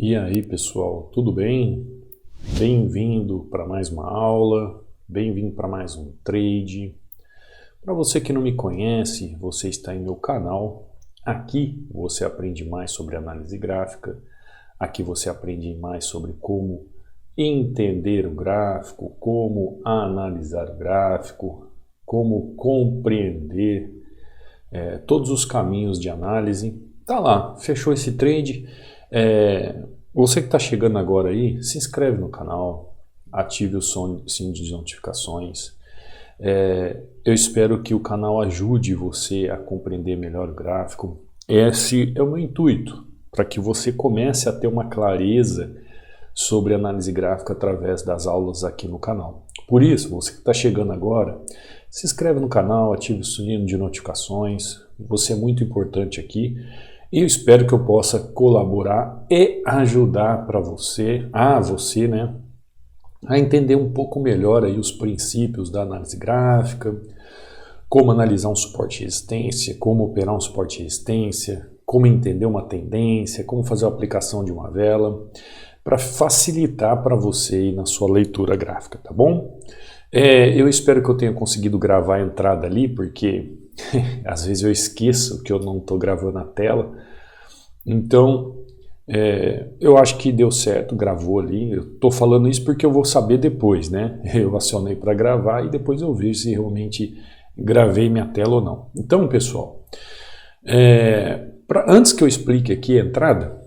E aí pessoal, tudo bem? Bem-vindo para mais uma aula, bem-vindo para mais um trade. Para você que não me conhece, você está em meu canal. Aqui você aprende mais sobre análise gráfica, aqui você aprende mais sobre como entender o gráfico, como analisar o gráfico, como compreender todos os caminhos de análise. Tá lá, fechou esse trade. Você que está chegando agora aí, se inscreve no canal, ative o sininho de notificações. Eu espero que o canal ajude você a compreender melhor o gráfico. Esse é o meu intuito, para que você comece a ter uma clareza sobre análise gráfica através das aulas aqui no canal. Por isso, você que está chegando agora, se inscreve no canal, ative o sininho de notificações. Você é muito importante aqui. E eu espero que eu possa colaborar e ajudar para você, né, a entender um pouco melhor aí os princípios da análise gráfica, como analisar um suporte e resistência, como operar um suporte e resistência, como entender uma tendência, como fazer a aplicação de uma vela, para facilitar para você aí na sua leitura gráfica, tá bom? Eu espero que eu tenha conseguido gravar a entrada ali, porque às vezes eu esqueço que eu não estou gravando a tela. Então, eu acho que deu certo, gravou ali. Eu estou falando isso porque eu vou saber depois, né? Eu acionei para gravar e depois eu vejo se realmente gravei minha tela ou não. Então, pessoal, antes que eu explique aqui a entrada,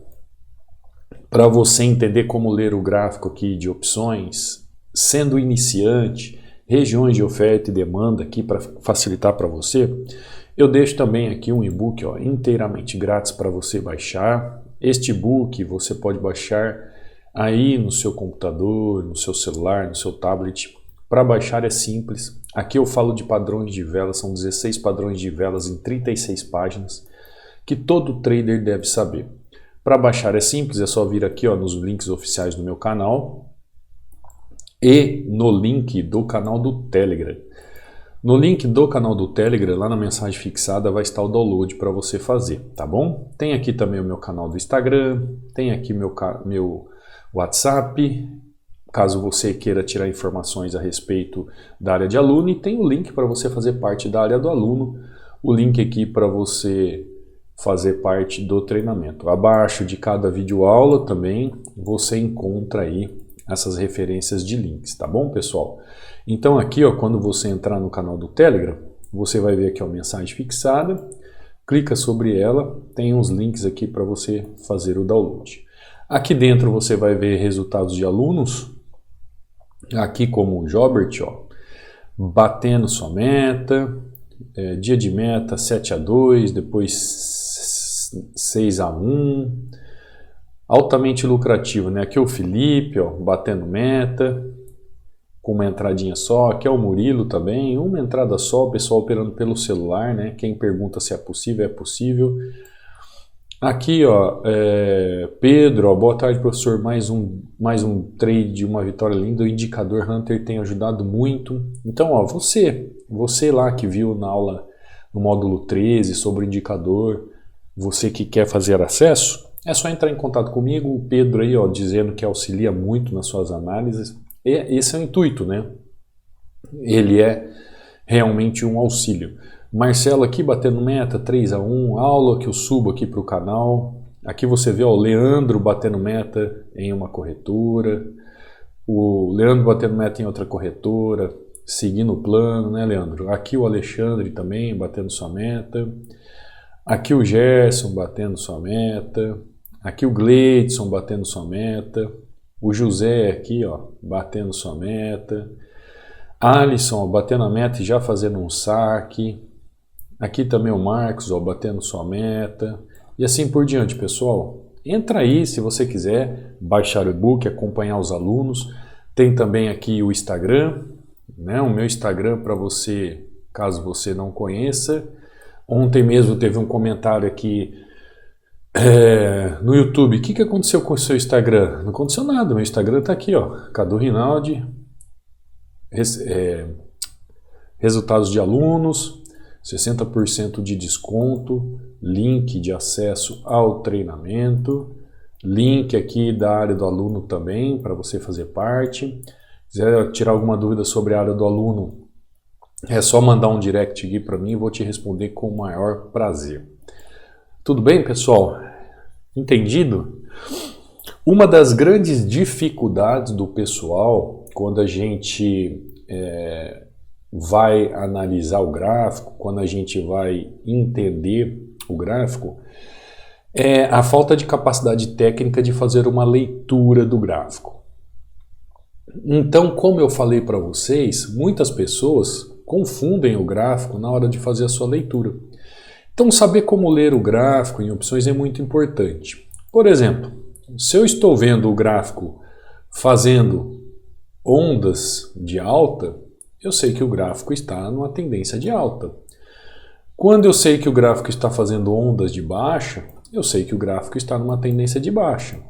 para você entender como ler o gráfico aqui de opções, sendo iniciante, regiões de oferta e demanda aqui para facilitar para você, eu deixo também aqui um e-book inteiramente grátis para você baixar. Este e-book você pode baixar aí no seu computador, no seu celular, no seu tablet. Para baixar é simples. Aqui eu falo de padrões de velas, são 16 padrões de velas em 36 páginas, que todo trader deve saber. Para baixar é simples, é só vir aqui nos links oficiais do meu canal e no link do canal do Telegram. No link do canal do Telegram, lá na mensagem fixada, vai estar o download para você fazer, tá bom? Tem aqui também o meu canal do Instagram, tem aqui meu WhatsApp, caso você queira tirar informações a respeito da área de aluno, e tem o link para você fazer parte da área do aluno, o link aqui para você fazer parte do treinamento. Abaixo de cada videoaula também você encontra aí essas referências de links, tá bom, pessoal? Então aqui, quando você entrar no canal do Telegram, você vai ver aqui a mensagem fixada, clica sobre ela, tem uns links aqui para você fazer o download. Aqui dentro você vai ver resultados de alunos, aqui como o Jobert, batendo sua meta, dia de meta 7-2, depois 6-1, altamente lucrativo, né? Aqui é o Felipe, batendo meta, com uma entradinha só. Aqui é o Murilo também, uma entrada só, o pessoal operando pelo celular, né? Quem pergunta se é possível, é possível. Aqui, Pedro, boa tarde, professor, mais um trade, uma vitória linda, o indicador Hunter tem ajudado muito. Então, você lá que viu na aula, no módulo 13, sobre o indicador, você que quer fazer acesso, é só entrar em contato comigo, o Pedro aí, dizendo que auxilia muito nas suas análises. Esse é o intuito, né? Ele é realmente um auxílio. Marcelo aqui batendo meta 3-1, aula que eu subo aqui para o canal. Aqui você vê o Leandro batendo meta em uma corretora, o Leandro batendo meta em outra corretora, seguindo o plano, né, Leandro? Aqui o Alexandre também batendo sua meta. Aqui o Gerson batendo sua meta. Aqui o Gleidson batendo sua meta. O José aqui, batendo sua meta. Alisson, batendo a meta e já fazendo um saque. Aqui também o Marcos, batendo sua meta. E assim por diante, pessoal. Entra aí se você quiser baixar o e-book, acompanhar os alunos. Tem também aqui o Instagram, né? O meu Instagram para você, caso você não conheça. Ontem mesmo teve um comentário aqui no YouTube. O que aconteceu com o seu Instagram? Não aconteceu nada, meu Instagram está aqui, Cadu Rinaldi, resultados de alunos, 60% de desconto, link de acesso ao treinamento. link aqui da área do aluno também, para você fazer parte. Se quiser tirar alguma dúvida sobre a área do aluno, é só mandar um direct aqui para mim e vou te responder com o maior prazer. Tudo bem, pessoal? Entendido? Uma das grandes dificuldades do pessoal, quando a gente vai analisar o gráfico, quando a gente vai entender o gráfico, é a falta de capacidade técnica de fazer uma leitura do gráfico. Então, como eu falei para vocês, muitas pessoas confundem o gráfico na hora de fazer a sua leitura. Então, saber como ler o gráfico em opções é muito importante. Por exemplo, se eu estou vendo o gráfico fazendo ondas de alta, eu sei que o gráfico está numa tendência de alta. Quando eu sei que o gráfico está fazendo ondas de baixa, eu sei que o gráfico está numa tendência de baixa.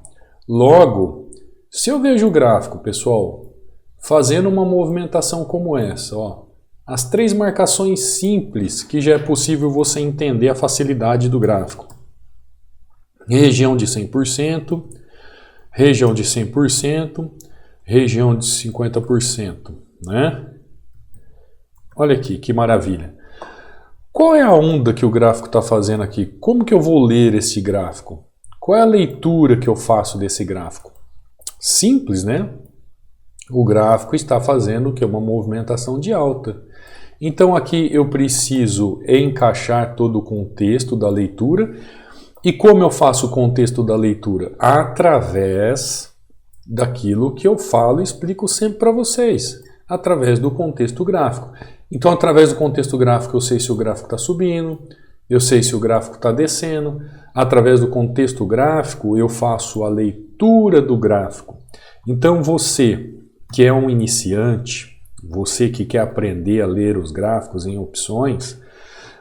Logo, se eu vejo o gráfico, pessoal, fazendo uma movimentação como essa, ó, as 3 marcações simples que já é possível você entender a facilidade do gráfico. Região de 100%, região de 100%, região de 50%, né? Olha aqui, que maravilha. Qual é a onda que o gráfico está fazendo aqui? Como que eu vou ler esse gráfico? Qual é a leitura que eu faço desse gráfico? Simples, né? O gráfico está fazendo o que? Uma movimentação de alta. Então aqui eu preciso encaixar todo o contexto da leitura. E como eu faço o contexto da leitura? Através daquilo que eu falo e explico sempre para vocês. Através do contexto gráfico. Então, através do contexto gráfico, eu sei se o gráfico está subindo, eu sei se o gráfico está descendo. Através do contexto gráfico, eu faço a leitura do gráfico. Então, você que é um iniciante, você que quer aprender a ler os gráficos em opções,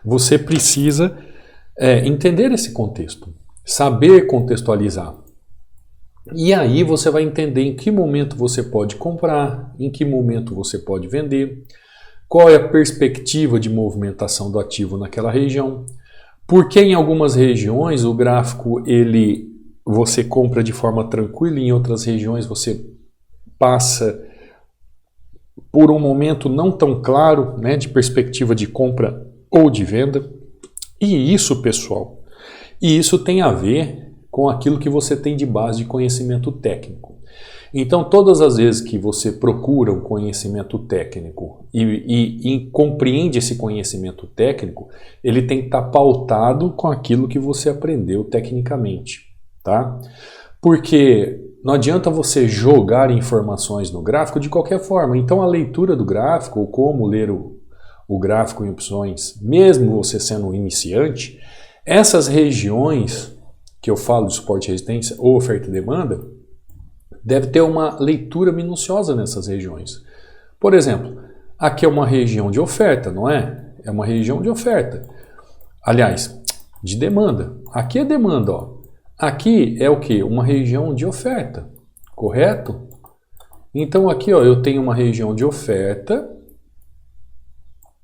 você precisa entender esse contexto, saber contextualizar. E aí você vai entender em que momento você pode comprar, em que momento você pode vender, qual é a perspectiva de movimentação do ativo naquela região, porque em algumas regiões o gráfico você compra de forma tranquila, em outras regiões você passa por um momento não tão claro, né, de perspectiva de compra ou de venda. E isso, pessoal, isso tem a ver com aquilo que você tem de base de conhecimento técnico. Então, todas as vezes que você procura um conhecimento técnico e compreende esse conhecimento técnico, ele tem que estar pautado com aquilo que você aprendeu tecnicamente, tá? Porque não adianta você jogar informações no gráfico de qualquer forma. Então, a leitura do gráfico, ou como ler o gráfico em opções, mesmo você sendo um iniciante, essas regiões que eu falo de suporte e resistência ou oferta e demanda, deve ter uma leitura minuciosa nessas regiões. Por exemplo, aqui é uma região de oferta, não é? É uma região de oferta. Aliás, de demanda. Aqui é demanda, ó. Aqui é o quê? Uma região de oferta, correto? Então aqui, ó, eu tenho uma região de oferta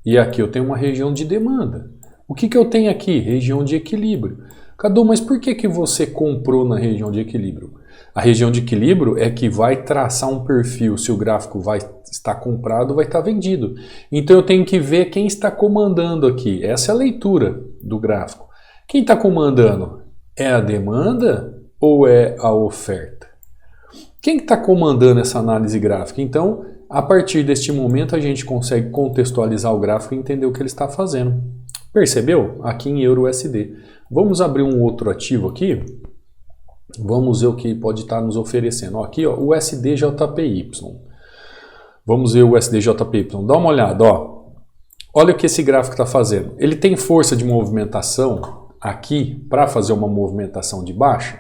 e aqui eu tenho uma região de demanda. O que eu tenho aqui? Região de equilíbrio. Cadu, mas por que você comprou na região de equilíbrio? A região de equilíbrio é que vai traçar um perfil se o gráfico vai estar comprado ou vai estar vendido. Então eu tenho que ver quem está comandando aqui. Essa é a leitura do gráfico. Quem está comandando? É a demanda ou é a oferta? Quem está comandando essa análise gráfica? Então, a partir deste momento, a gente consegue contextualizar o gráfico e entender o que ele está fazendo. Percebeu? Aqui em EURUSD. Vamos abrir um outro ativo aqui. Vamos ver o que pode estar nos oferecendo. Ó, aqui, ó, o USDJPY. Vamos ver o USDJPY. Dá uma olhada. Ó. Olha o que esse gráfico está fazendo. Ele tem força de movimentação aqui para fazer uma movimentação de baixa.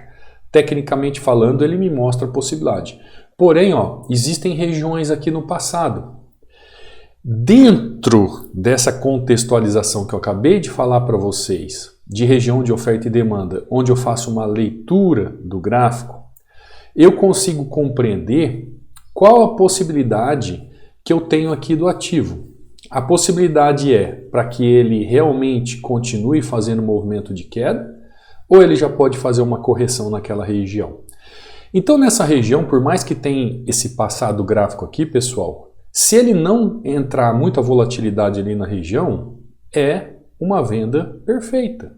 Tecnicamente falando, ele me mostra a possibilidade. Porém, ó, existem regiões aqui no passado. Dentro dessa contextualização que eu acabei de falar para vocês, de região de oferta e demanda, onde eu faço uma leitura do gráfico, eu consigo compreender qual a possibilidade que eu tenho aqui do ativo. A possibilidade é para que ele realmente continue fazendo movimento de queda, ou ele já pode fazer uma correção naquela região. Então nessa região, por mais que tenha esse passado gráfico aqui, pessoal, se ele não entrar muita volatilidade ali na região, é uma venda perfeita.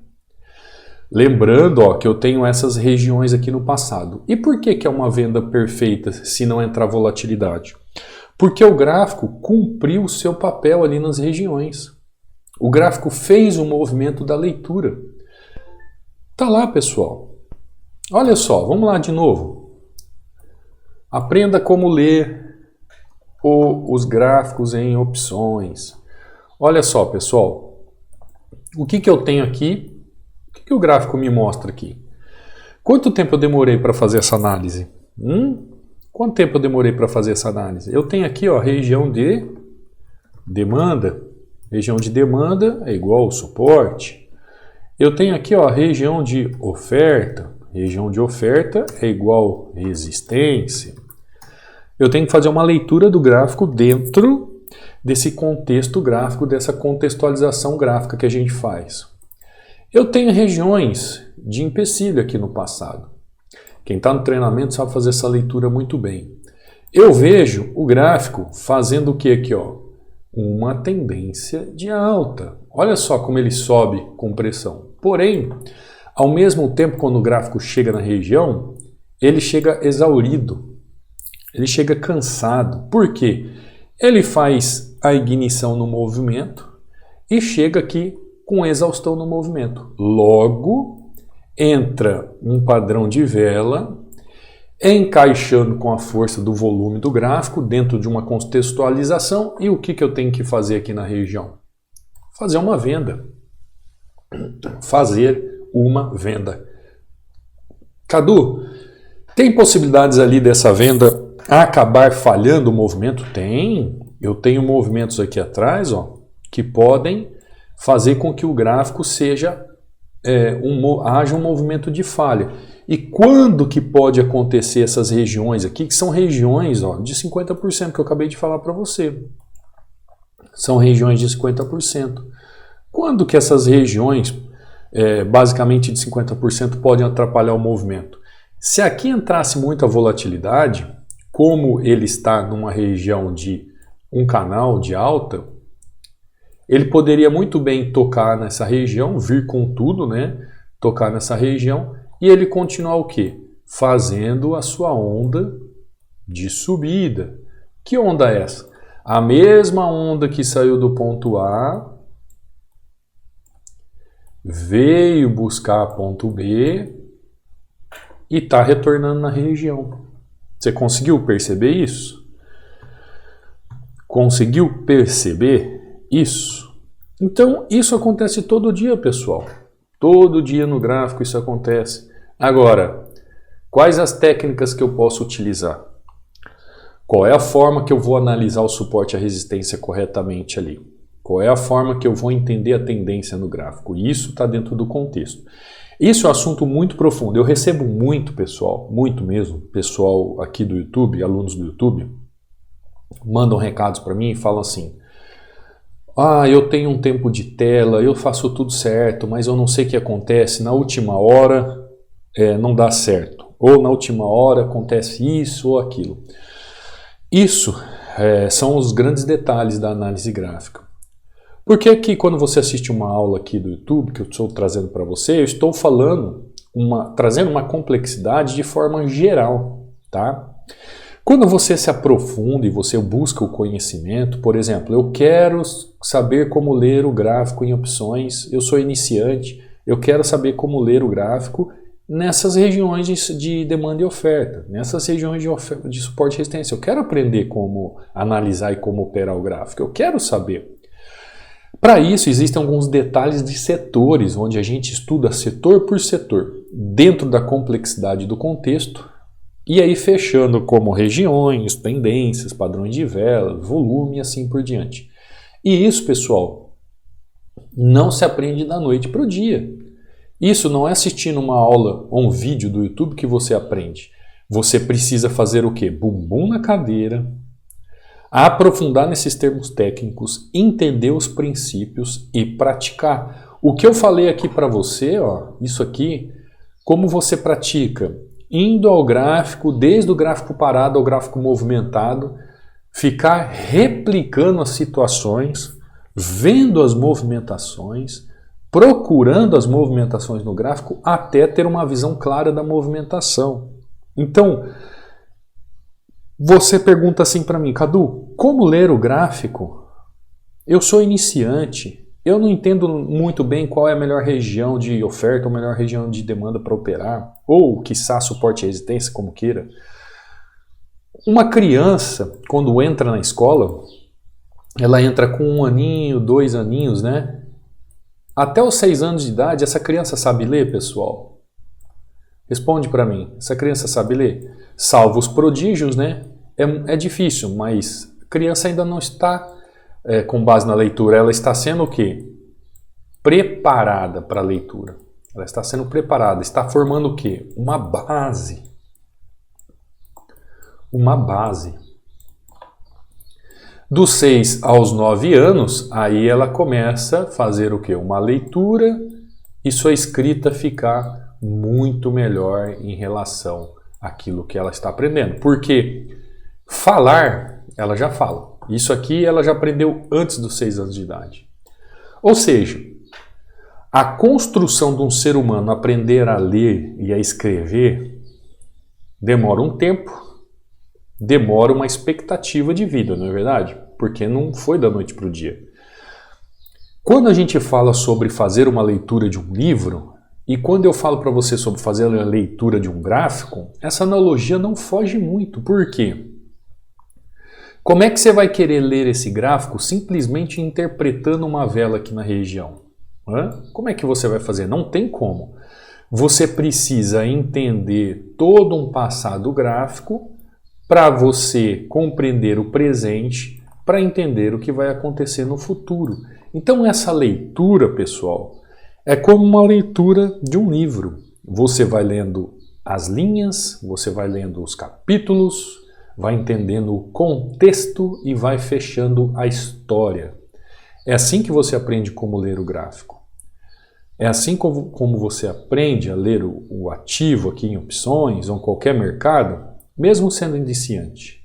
Lembrando, ó, que eu tenho essas regiões aqui no passado. E por que é uma venda perfeita se não entrar volatilidade? Porque o gráfico cumpriu o seu papel ali nas regiões. O gráfico fez o movimento da leitura. Tá lá, pessoal. Olha só, vamos lá de novo. Aprenda como ler os gráficos em opções. Olha só, pessoal. O que eu tenho aqui? O que o gráfico me mostra aqui? Quanto tempo eu demorei para fazer essa análise? Quanto tempo eu demorei para fazer essa análise? Eu tenho aqui, ó, região de demanda. Região de demanda é igual ao suporte. Eu tenho aqui, ó, região de oferta. Região de oferta é igual resistência. Eu tenho que fazer uma leitura do gráfico dentro desse contexto gráfico, dessa contextualização gráfica que a gente faz. Eu tenho regiões de empecilho aqui no passado. Quem está no treinamento sabe fazer essa leitura muito bem. Eu vejo o gráfico fazendo o que aqui, ó? Uma tendência de alta. Olha só como ele sobe com pressão. Porém, ao mesmo tempo, quando o gráfico chega na região, ele chega exaurido. Ele chega cansado. Por quê? Ele faz a ignição no movimento e chega aqui com exaustão no movimento. Logo, entra um padrão de vela, encaixando com a força do volume do gráfico dentro de uma contextualização. E o que eu tenho que fazer aqui na região? Fazer uma venda. Fazer uma venda. Cadu, tem possibilidades ali dessa venda acabar falhando o movimento? Tem. Eu tenho movimentos aqui atrás, ó, que podem fazer com que o gráfico seja haja um movimento de falha. E quando que pode acontecer essas regiões aqui, que são regiões, ó, de 50% que eu acabei de falar para você. São regiões de 50%. Quando que essas regiões, basicamente de 50%, podem atrapalhar o movimento? Se aqui entrasse muita volatilidade, como ele está numa região de um canal de alta, ele poderia muito bem tocar nessa região, vir com tudo, né? Tocar nessa região e ele continuar o quê? Fazendo a sua onda de subida. Que onda é essa? A mesma onda que saiu do ponto A, veio buscar ponto B e está retornando na região. Você conseguiu perceber isso? Conseguiu perceber isso? Então, isso acontece todo dia, pessoal. Todo dia no gráfico isso acontece. Agora, quais as técnicas que eu posso utilizar? Qual é a forma que eu vou analisar o suporte e a resistência corretamente ali? Qual é a forma que eu vou entender a tendência no gráfico? Isso está dentro do contexto. Isso é um assunto muito profundo. Eu recebo muito, pessoal, muito mesmo, pessoal aqui do YouTube, alunos do YouTube, mandam recados para mim e falam assim: eu tenho um tempo de tela, eu faço tudo certo, mas eu não sei o que acontece, na última hora não dá certo, ou na última hora acontece isso ou aquilo. Isso são os grandes detalhes da análise gráfica. Porque aqui, quando você assiste uma aula aqui do YouTube, que eu estou trazendo para você, eu estou trazendo uma complexidade de forma geral, tá? Quando você se aprofunda e você busca o conhecimento, por exemplo, eu quero saber como ler o gráfico em opções, eu sou iniciante, eu quero saber como ler o gráfico nessas regiões de demanda e oferta, nessas regiões de suporte e resistência. Eu quero aprender como analisar e como operar o gráfico, eu quero saber. Para isso, existem alguns detalhes de setores, onde a gente estuda setor por setor, dentro da complexidade do contexto, e aí fechando como regiões, tendências, padrões de vela, volume e assim por diante. E isso, pessoal, não se aprende da noite para o dia. Isso não é assistindo uma aula ou um vídeo do YouTube que você aprende. Você precisa fazer o quê? Bumbum na cadeira, aprofundar nesses termos técnicos, entender os princípios e praticar. O que eu falei aqui para você, ó, isso aqui Como você pratica? Indo ao gráfico, desde o gráfico parado ao gráfico movimentado, ficar replicando as situações, vendo as movimentações, procurando as movimentações no gráfico até ter uma visão clara da movimentação. Então, você pergunta assim para mim, Cadu, como ler o gráfico? Eu sou iniciante, eu não entendo muito bem qual é a melhor região de oferta ou a melhor região de demanda para operar, ou quiçá suporte e resistência, como queira. Uma criança, quando entra na escola, ela entra com 1 aninho, 2 aninhos, né? Até os 6 anos de idade, essa criança sabe ler, pessoal? Responde para mim, essa criança sabe ler? Salvo os prodígios, né? É difícil, mas a criança ainda não está com base na leitura. Ela está sendo o quê? Preparada para a leitura. Ela está sendo preparada, está formando o quê? Uma base. Uma base. Dos 6 aos 9 anos, aí ela começa a fazer o quê? Uma leitura e sua escrita ficar muito melhor em relação àquilo que ela está aprendendo. Porque falar, ela já fala. Isso aqui ela já aprendeu antes dos 6 anos de idade. Ou seja, a construção de um ser humano aprender a ler e a escrever demora um tempo, demora uma expectativa de vida, não é verdade? Porque não foi da noite para o dia. Quando a gente fala sobre fazer uma leitura de um livro, e quando eu falo para você sobre fazer a leitura de um gráfico, essa analogia não foge muito. Por quê? Como é que você vai querer ler esse gráfico simplesmente interpretando uma vela aqui na região? Como é que você vai fazer? Não tem como. Você precisa entender todo um passado gráfico para você compreender o presente, para entender o que vai acontecer no futuro. Então essa leitura, pessoal, é como uma leitura de um livro. Você vai lendo as linhas, você vai lendo os capítulos, vai entendendo o contexto e vai fechando a história. É assim que você aprende como ler o gráfico. É assim como você aprende a ler o ativo aqui em opções ou em qualquer mercado, mesmo sendo iniciante.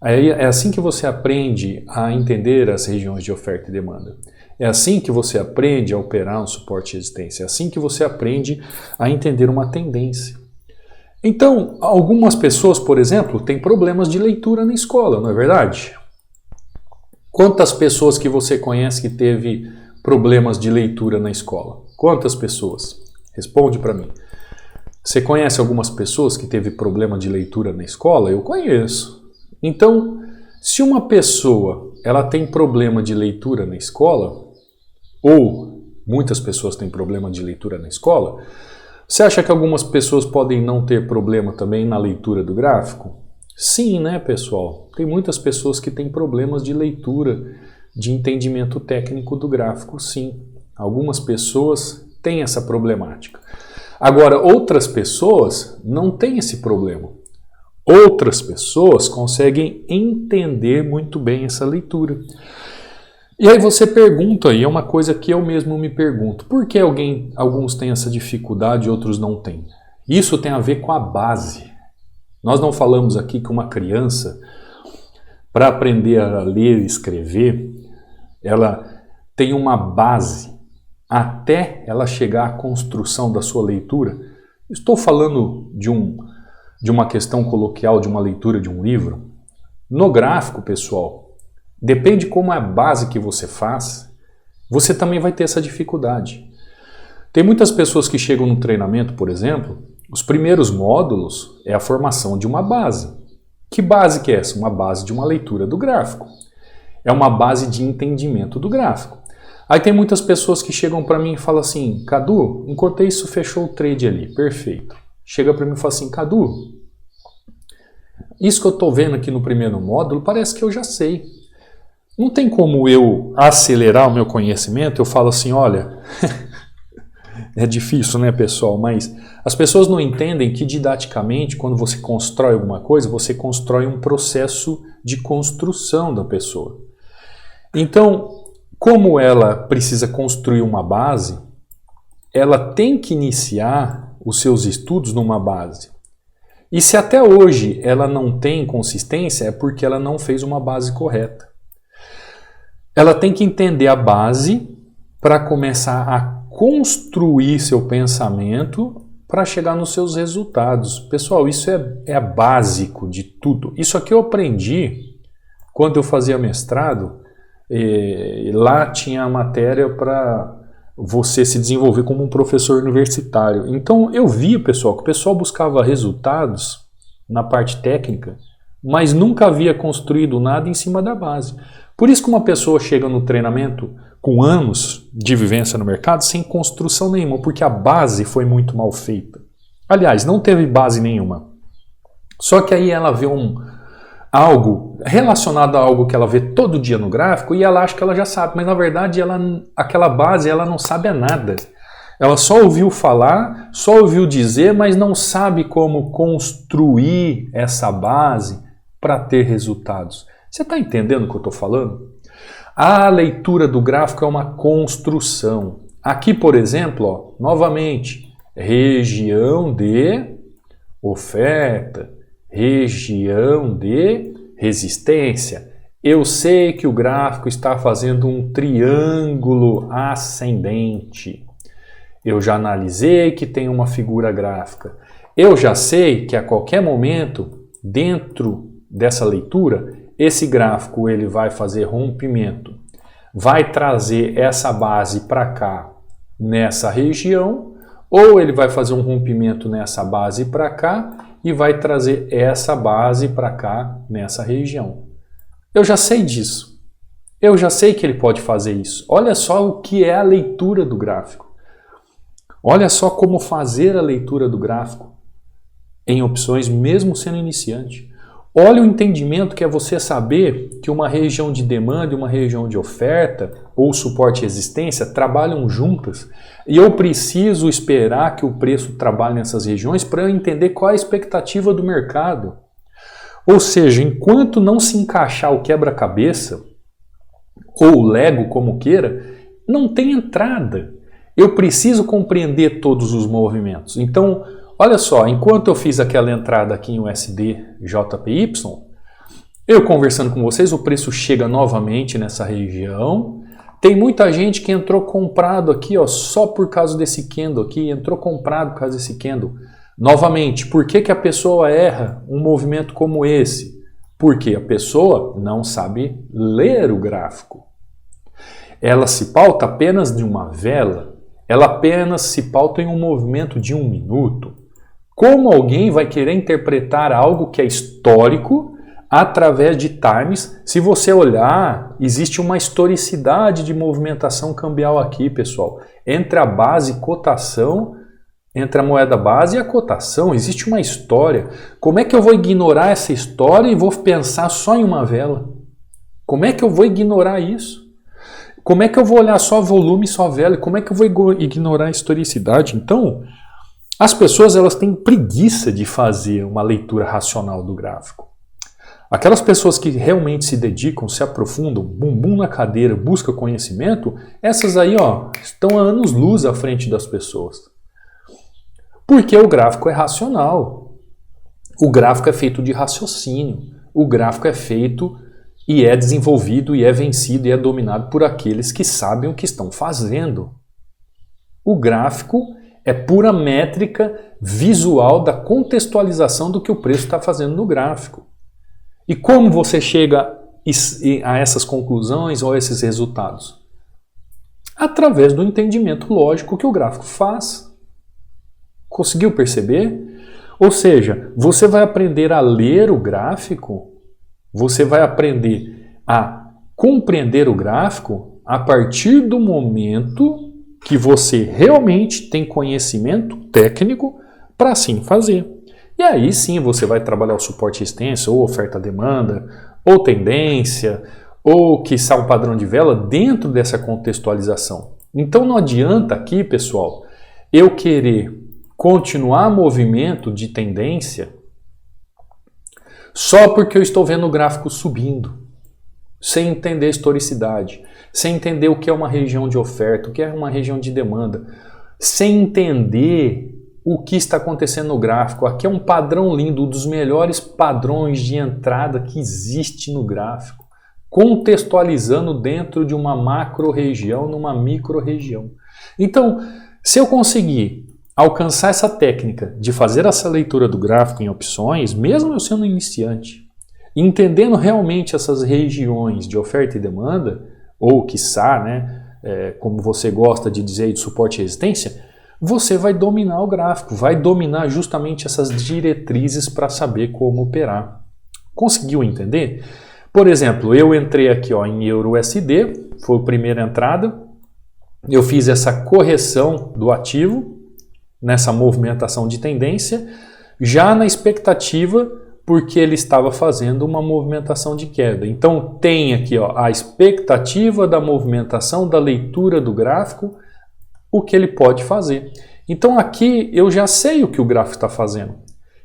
É assim que você aprende a entender as regiões de oferta e demanda. É assim que você aprende a operar um suporte e resistência. É assim que você aprende a entender uma tendência. Então, algumas pessoas, por exemplo, têm problemas de leitura na escola, não é verdade? Quantas pessoas que você conhece que teve problemas de leitura na escola? Quantas pessoas? Responde para mim. Você conhece algumas pessoas que teve problema de leitura na escola? Eu conheço. Então, se uma pessoa ela tem problema de leitura na escola, ou muitas pessoas têm problema de leitura na escola, você acha que algumas pessoas podem não ter problema também na leitura do gráfico? Sim, né, pessoal? Tem muitas pessoas que têm problemas de leitura, de entendimento técnico do gráfico, sim. Algumas pessoas têm essa problemática. Agora, outras pessoas não têm esse problema. Outras pessoas conseguem entender muito bem essa leitura. E aí você pergunta, e é uma coisa que eu mesmo me pergunto, por que alguns têm essa dificuldade e outros não têm? Isso tem a ver com a base. Nós não falamos aqui que uma criança, para aprender a ler e escrever, ela tem uma base até ela chegar à construção da sua leitura. Estou falando de uma questão coloquial, de uma leitura de um livro. No gráfico, pessoal, depende como é a base que você faz, você também vai ter essa dificuldade. Tem muitas pessoas que chegam no treinamento, por exemplo, os primeiros módulos é a formação de uma base. Que base que é essa? Uma base de uma leitura do gráfico. É uma base de entendimento do gráfico. Aí tem muitas pessoas que chegam para mim e falam assim, Cadu, enquanto isso fechou o trade ali, perfeito. Chega para mim e fala assim, Cadu, isso que eu estou vendo aqui no primeiro módulo parece que eu já sei. Não tem como eu acelerar o meu conhecimento? Eu falo assim, olha, é difícil, né, pessoal? Mas as pessoas não entendem que didaticamente, quando você constrói alguma coisa, você constrói um processo de construção da pessoa. Então, como ela precisa construir uma base, ela tem que iniciar os seus estudos numa base. E se até hoje ela não tem consistência, é porque ela não fez uma base correta. Ela tem que entender a base para começar a construir seu pensamento para chegar nos seus resultados. Pessoal, isso é básico de tudo. Isso aqui eu aprendi quando eu fazia mestrado. Lá tinha a matéria para você se desenvolver como um professor universitário. Então eu via, pessoal, que o pessoal buscava resultados na parte técnica, mas nunca havia construído nada em cima da base. Por isso que uma pessoa chega no treinamento com anos de vivência no mercado sem construção nenhuma, porque a base foi muito mal feita. Aliás, não teve base nenhuma. Só que aí ela vê algo relacionado a algo que ela vê todo dia no gráfico e ela acha que ela já sabe, mas na verdade aquela base ela não sabe nada. Ela só ouviu falar, só ouviu dizer, mas não sabe como construir essa base para ter resultados. Você está entendendo o que eu estou falando? A leitura do gráfico é uma construção. Aqui, por exemplo, ó, novamente, região de oferta, região de resistência. Eu sei que o gráfico está fazendo um triângulo ascendente. Eu já analisei que tem uma figura gráfica. Eu já sei que a qualquer momento, dentro dessa leitura, esse gráfico ele vai fazer rompimento. Vai trazer essa base para cá, nessa região, ou ele vai fazer um rompimento nessa base para cá e vai trazer essa base para cá, nessa região. Eu já sei disso. Eu já sei que ele pode fazer isso. Olha só o que é a leitura do gráfico. Olha só como fazer a leitura do gráfico em opções, mesmo sendo iniciante. Olha o entendimento que é você saber que uma região de demanda e uma região de oferta, ou suporte e resistência, trabalham juntas. E eu preciso esperar que o preço trabalhe nessas regiões para eu entender qual é a expectativa do mercado. Ou seja, enquanto não se encaixar o quebra-cabeça, ou o Lego, como queira, não tem entrada. Eu preciso compreender todos os movimentos. Então, olha só, enquanto eu fiz aquela entrada aqui em USD JPY, eu conversando com vocês, o preço chega novamente nessa região. Tem muita gente que entrou comprado aqui, ó, só por causa desse candle aqui, entrou comprado por causa desse candle. Novamente, por que a pessoa erra um movimento como esse? Porque a pessoa não sabe ler o gráfico. Ela se pauta apenas de uma vela, ela apenas se pauta em um movimento de 1 minuto. Como alguém vai querer interpretar algo que é histórico através de times? Se você olhar, existe uma historicidade de movimentação cambial aqui, pessoal. Entre a base e cotação, entre a moeda base e a cotação, existe uma história. Como é que eu vou ignorar essa história e vou pensar só em uma vela? Como é que eu vou ignorar isso? Como é que eu vou olhar só volume e só vela? Como é que eu vou ignorar a historicidade? Então, as pessoas elas têm preguiça de fazer uma leitura racional do gráfico. Aquelas pessoas que realmente se dedicam, se aprofundam, bumbum na cadeira, buscam conhecimento, essas aí ó, estão a anos-luz à frente das pessoas. Porque o gráfico é racional. O gráfico é feito de raciocínio. O gráfico é feito e é desenvolvido e é vencido e é dominado por aqueles que sabem o que estão fazendo. O gráfico é pura métrica visual da contextualização do que o preço está fazendo no gráfico. E como você chega a essas conclusões ou a esses resultados? Através do entendimento lógico que o gráfico faz. Conseguiu perceber? Ou seja, você vai aprender a ler o gráfico, você vai aprender a compreender o gráfico a partir do momento que você realmente tem conhecimento técnico para assim fazer. E aí sim você vai trabalhar o suporte e resistência, ou oferta-demanda, ou tendência, ou quiçá um padrão de vela dentro dessa contextualização. Então não adianta aqui, pessoal, eu querer continuar movimento de tendência só porque eu estou vendo o gráfico subindo, sem entender a historicidade, sem entender o que é uma região de oferta, o que é uma região de demanda, sem entender o que está acontecendo no gráfico. Aqui é um padrão lindo, um dos melhores padrões de entrada que existe no gráfico, contextualizando dentro de uma macro-região, numa micro-região. Então, se eu conseguir alcançar essa técnica de fazer essa leitura do gráfico em opções, mesmo eu sendo iniciante, entendendo realmente essas regiões de oferta e demanda, ou quiçá, né, como você gosta de dizer, de suporte e resistência, você vai dominar o gráfico, vai dominar justamente essas diretrizes para saber como operar. Conseguiu entender? Por exemplo, eu entrei aqui em EURUSD, foi a primeira entrada, eu fiz essa correção do ativo, nessa movimentação de tendência, já na expectativa, porque ele estava fazendo uma movimentação de queda. Então tem aqui a expectativa da movimentação, da leitura do gráfico, o que ele pode fazer. Então aqui eu já sei o que o gráfico está fazendo.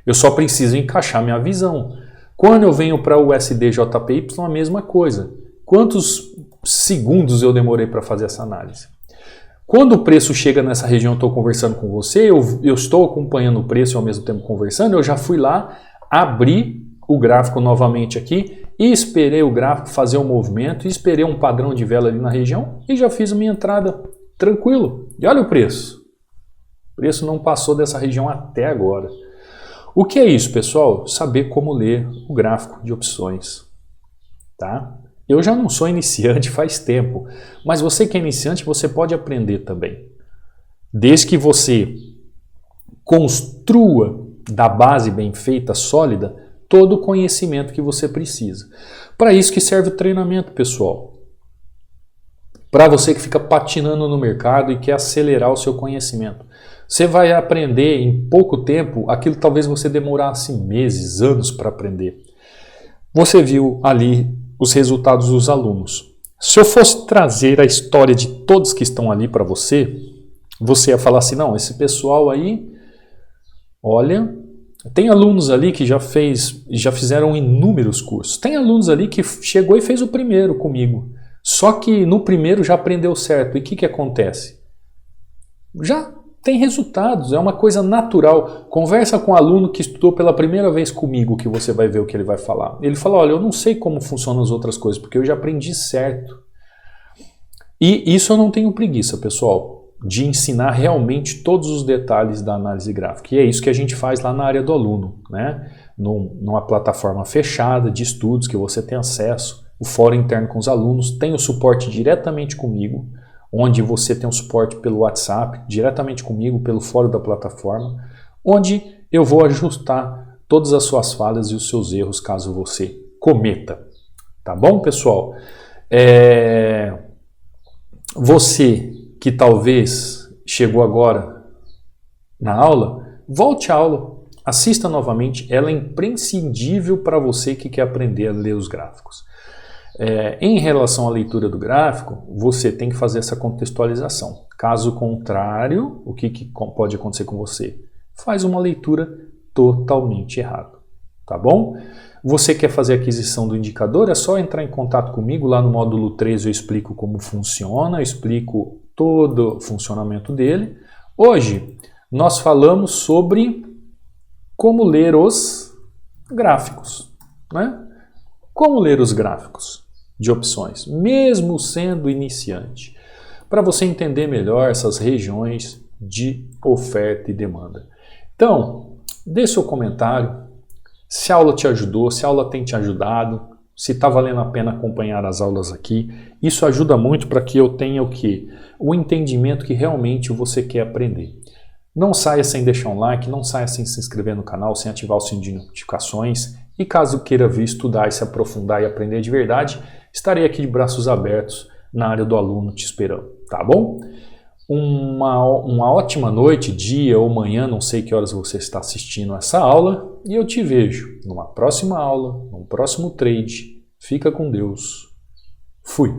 Eu só preciso encaixar minha visão. Quando eu venho para o USD-JPY, a mesma coisa. Quantos segundos eu demorei para fazer essa análise? Quando o preço chega nessa região, eu estou conversando com você, eu estou acompanhando o preço e ao mesmo tempo conversando, eu já fui lá, abri o gráfico novamente aqui e esperei o gráfico fazer um movimento, esperei um padrão de vela ali na região e já fiz a minha entrada tranquilo. E olha o preço. O preço não passou dessa região até agora. O que é isso, pessoal? Saber como ler o gráfico de opções. Tá? Eu já não sou iniciante faz tempo, mas você que é iniciante, você pode aprender também. Desde que você construa da base bem feita, sólida, todo o conhecimento que você precisa. Para isso que serve o treinamento, pessoal. Para você que fica patinando no mercado e quer acelerar o seu conhecimento. Você vai aprender em pouco tempo aquilo que talvez você demorasse meses, anos para aprender. Você viu ali os resultados dos alunos. Se eu fosse trazer a história de todos que estão ali para você, você ia falar assim, não, esse pessoal aí, olha, tem alunos ali que já fizeram inúmeros cursos. Tem alunos ali que chegou e fez o primeiro comigo. Só que no primeiro já aprendeu certo. E o que acontece? Já tem resultados, é uma coisa natural. Conversa com um aluno que estudou pela primeira vez comigo, que você vai ver o que ele vai falar. Ele fala, olha, eu não sei como funcionam as outras coisas, porque eu já aprendi certo. E isso eu não tenho preguiça, pessoal, de ensinar realmente todos os detalhes da análise gráfica. E é isso que a gente faz lá na área do aluno, né? Numa plataforma fechada de estudos que você tem acesso, o fórum interno com os alunos, tem o suporte diretamente comigo, onde você tem um suporte pelo WhatsApp, diretamente comigo, pelo fórum da plataforma, onde eu vou ajustar todas as suas falhas e os seus erros, caso você cometa. Tá bom, pessoal? Você que talvez chegou agora na aula, volte à aula, assista novamente, ela é imprescindível para você que quer aprender a ler os gráficos. Em relação à leitura do gráfico, você tem que fazer essa contextualização. Caso contrário, o que pode acontecer com você? Faz uma leitura totalmente errada. Tá bom? Você quer fazer a aquisição do indicador? É só entrar em contato comigo. Lá no módulo 3 eu explico como funciona, eu explico todo o funcionamento dele. Hoje nós falamos sobre como ler os gráficos, né? Como ler os gráficos de opções, mesmo sendo iniciante, para você entender melhor essas regiões de oferta e demanda. Então, dê seu comentário, se a aula te ajudou, se a aula tem te ajudado, se está valendo a pena acompanhar as aulas aqui. Isso ajuda muito para que eu tenha o quê? O entendimento que realmente você quer aprender. Não saia sem deixar um like, não saia sem se inscrever no canal, sem ativar o sininho de notificações. E caso queira vir estudar e se aprofundar e aprender de verdade, estarei aqui de braços abertos na área do aluno te esperando, tá bom? Uma ótima noite, dia ou manhã, não sei que horas você está assistindo essa aula, e eu te vejo numa próxima aula, num próximo trade. Fica com Deus. Fui!